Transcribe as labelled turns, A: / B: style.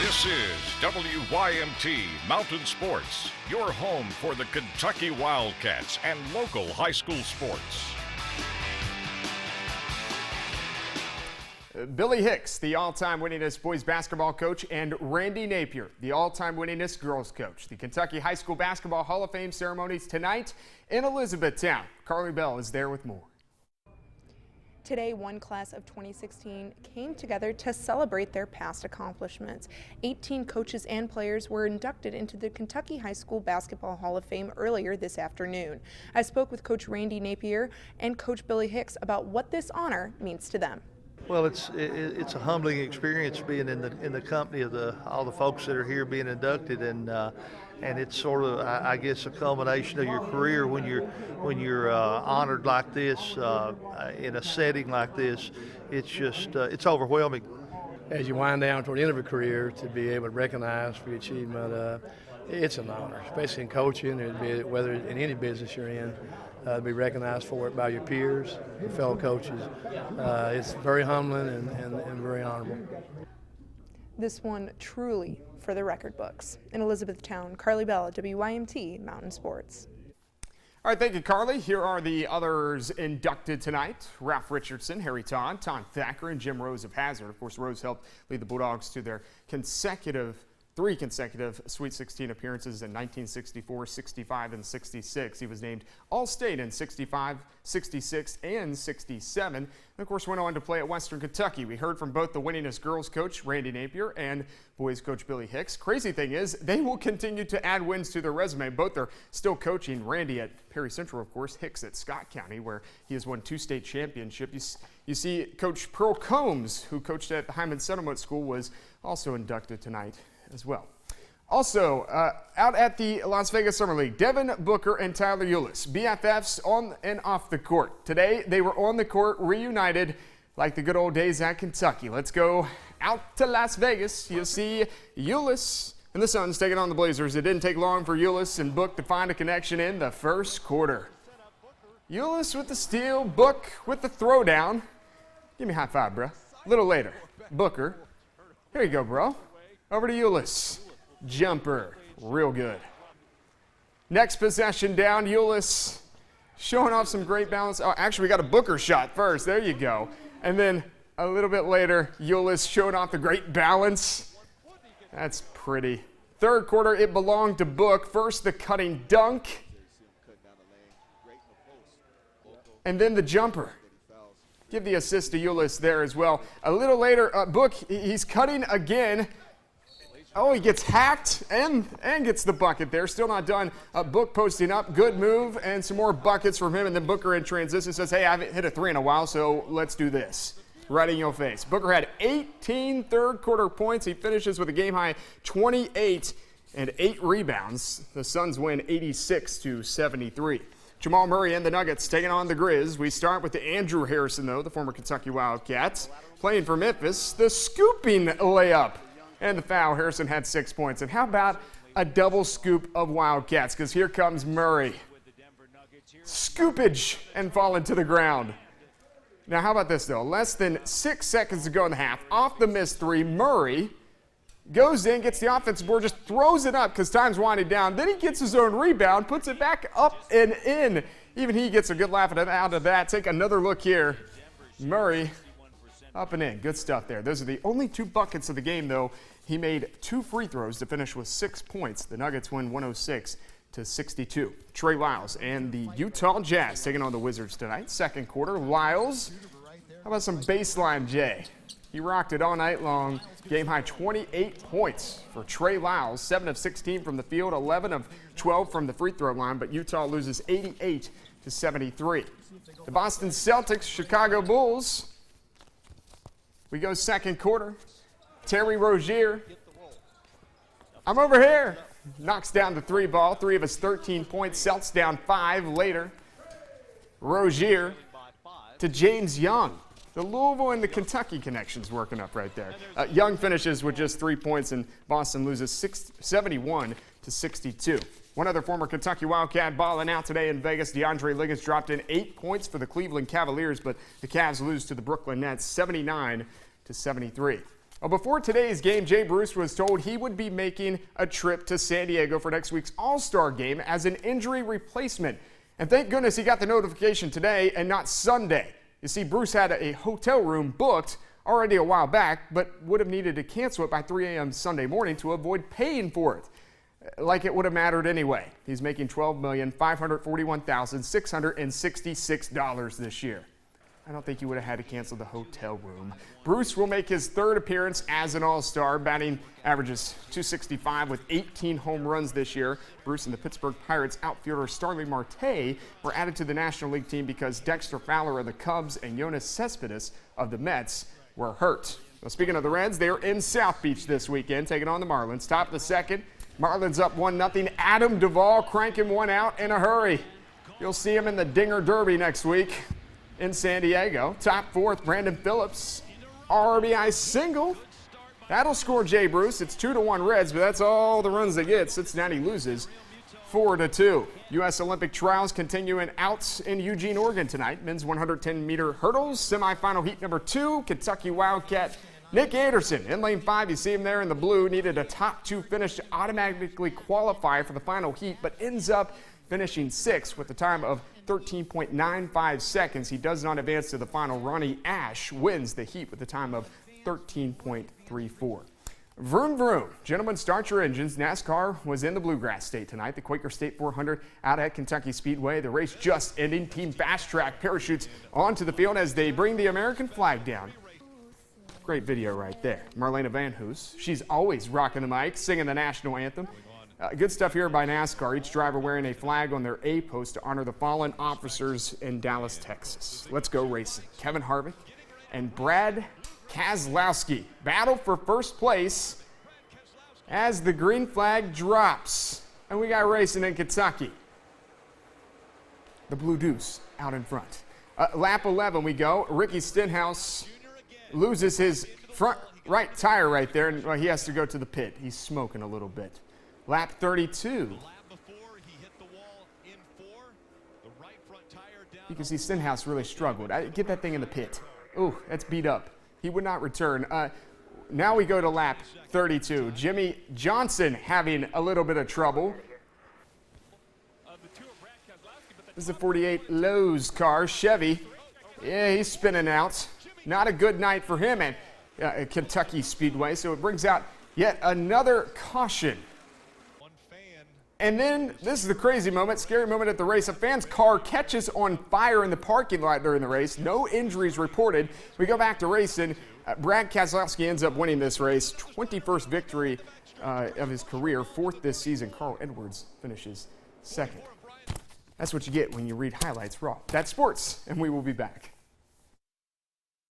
A: This is WYMT Mountain Sports, your home for the Kentucky Wildcats and local high school sports.
B: Billy Hicks, the all-time winningest boys basketball coach, and Randy Napier, the all-time winningest girls coach. The Kentucky High School Basketball Hall of Fame ceremonies tonight in Elizabethtown. Carly Bell is there with more.
C: Today, one class of 2016 came together to celebrate their past accomplishments. 18 coaches and players were inducted into the Kentucky High School Basketball Hall of Fame earlier this afternoon. I spoke with Coach Randy Napier and Coach Billy Hicks about what this honor means to them.
D: Well, it's a humbling experience being in the company of all the folks that are here being inducted, and it's sort of, I guess, a culmination of your career when you're honored like this in a setting like this. It's just it's overwhelming.
E: As you wind down toward the end of a career, to be able to recognize for your achievement, it's an honor, especially in coaching, whether in any business you're in. To be recognized for it by your peers, your fellow coaches. It's very humbling and very honorable.
C: This one truly for the record books. In Elizabethtown, Carly Bell, WYMT Mountain Sports.
B: All right, thank you, Carly. Here are the others inducted tonight. Ralph Richardson, Harry Todd, Tom Thacker, and Jim Rose of Hazard. Of course, Rose helped lead the Bulldogs to their three consecutive Sweet 16 appearances in 1964, 65, and 66. He was named All-State in 65, 66, and 67. And of course, went on to play at Western Kentucky. We heard from both the winningest girls coach, Randy Napier, and boys coach, Billy Hicks. Crazy thing is, they will continue to add wins to their resume. Both are still coaching. Randy at Perry Central, of course, Hicks at Scott County, where he has won 2 state championships. You see Coach Pearl Combs, who coached at the Hyman Settlement School, was also inducted tonight as well. Also, out at the Las Vegas Summer League, Devin, Booker, and Tyler Ulis, BFFs on and off the court. Today, they were on the court reunited like the good old days at Kentucky. Let's go out to Las Vegas. You'll see Ulis and the Suns taking on the Blazers. It didn't take long for Ulis and Book to find a connection in the first quarter. Ulis with the steal, Book with the throwdown. Give me a high five, bro. A little later, Booker. Here you go, bro. Over to Ulis. Jumper. Real good. Next possession down. Ulis showing off some great balance. Oh, actually, we got a Booker shot first. There you go. And then a little bit later, Ulis showing off the great balance. That's pretty. Third quarter, it belonged to Book. First, the cutting dunk. And then the jumper. Give the assist to Ulis there as well. A little later, Book, he's cutting again. Oh, he gets hacked and gets the bucket there. Still not done. Book posting up. Good move and some more buckets from him. And then Booker in transition says, hey, I haven't hit a 3 in a while, so let's do this. Right in your face. Booker had 18 third quarter points. He finishes with a game high 28 and 8 rebounds. The Suns win 86-73. Jamal Murray and the Nuggets taking on the Grizz. We start with the Andrew Harrison, though, the former Kentucky Wildcats, playing for Memphis. The scooping layup. And the foul. Harrison had 6 points. And how about a double scoop of Wildcats? Because here comes Murray. Scoopage and falling to the ground. Now, how about this, though? Less than 6 seconds to go in the half. Off the missed 3, Murray goes in, gets the offensive board, just throws it up because time's winding down. Then he gets his own rebound, puts it back up and in. Even he gets a good laugh out of that. Take another look here. Murray up and in. Good stuff there. Those are the only 2 buckets of the game, though. He made 2 free throws to finish with 6 points. The Nuggets win 106-62. Trey Lyles and the Utah Jazz taking on the Wizards tonight. Second quarter, Lyles. How about some baseline, Jay? He rocked it all night long. Game high 28 points for Trey Lyles. 7 of 16 from the field, 11 of 12 from the free throw line, but Utah loses 88-73. The Boston Celtics, Chicago Bulls. We go second quarter. Terry Rozier. I'm over here. Knocks down the 3 ball. 3 of his 13 points. Celts down 5 later. Rozier to James Young. The Louisville and the Kentucky connections working up right there. Young finishes with just 3 points, and Boston loses 71-62. One other former Kentucky Wildcat balling out today in Vegas. DeAndre Liggins dropped in 8 points for the Cleveland Cavaliers, but the Cavs lose to the Brooklyn Nets 79-73. Well, before today's game, Jay Bruce was told he would be making a trip to San Diego for next week's All-Star game as an injury replacement. And thank goodness he got the notification today and not Sunday. You see, Bruce had a hotel room booked already a while back, but would have needed to cancel it by 3 a.m. Sunday morning to avoid paying for it. Like it would have mattered anyway. He's making $12,541,666 this year. I don't think you would have had to cancel the hotel room. Bruce will make his third appearance as an All-Star, batting averages .265 with 18 home runs this year. Bruce and the Pittsburgh Pirates outfielder Starling Marte were added to the National League team because Dexter Fowler of the Cubs and Yoenis Cespedes of the Mets were hurt. Well, speaking of the Reds, they're in South Beach this weekend, taking on the Marlins. Top of the second, Marlins up 1-0. Adam Duvall cranking one out in a hurry. You'll see him in the Dinger Derby next week in San Diego. Top fourth, Brandon Phillips, RBI single. That'll score Jay Bruce. It's 2-1 Reds, but that's all the runs they get. Cincinnati loses 4-2. U.S. Olympic trials continuing out in Eugene, Oregon tonight. Men's 110-meter hurdles, semifinal heat number 2. Kentucky Wildcat Nick Anderson in lane 5. You see him there in the blue. Needed a top 2 finish to automatically qualify for the final heat, but ends up finishing 6th with a time of 13.95 seconds. He does not advance to the final. Ronnie Ash wins the heat with a time of 13.34. Vroom, vroom. Gentlemen, start your engines. NASCAR was in the Bluegrass State tonight. The Quaker State 400 out at Kentucky Speedway. The race just ending. Team Fast Track parachutes onto the field as they bring the American flag down. Great video right there. Marlena Van Hoos. She's always rocking the mic, singing the national anthem. Good stuff here by NASCAR. Each driver wearing a flag on their A-post to honor the fallen officers in Dallas, Texas. Let's go racing. Kevin Harvick and Brad Keselowski battle for first place as the green flag drops. And we got racing in Kentucky. The Blue Deuce out in front. Lap 11 we go. Ricky Stenhouse loses his front right tire right there, and he has to go to the pit. He's smoking a little bit. Lap 32. You can see Stenhouse really struggled. Get that thing in the pit. Ooh, that's beat up. He would not return. Now we go to lap 32. Jimmy Johnson having a little bit of trouble. This is a 48 Lowe's car, Chevy. Yeah, he's spinning out. Not a good night for him at Kentucky Speedway, so it brings out yet another caution. And then, this is the crazy moment, scary moment at the race. A fan's car catches on fire in the parking lot during the race. No injuries reported. We go back to racing. Brad Keselowski ends up winning this race. 21st victory of his career, 4th this season. Carl Edwards finishes 2nd. That's what you get when you read highlights raw. That's sports, and we will be back.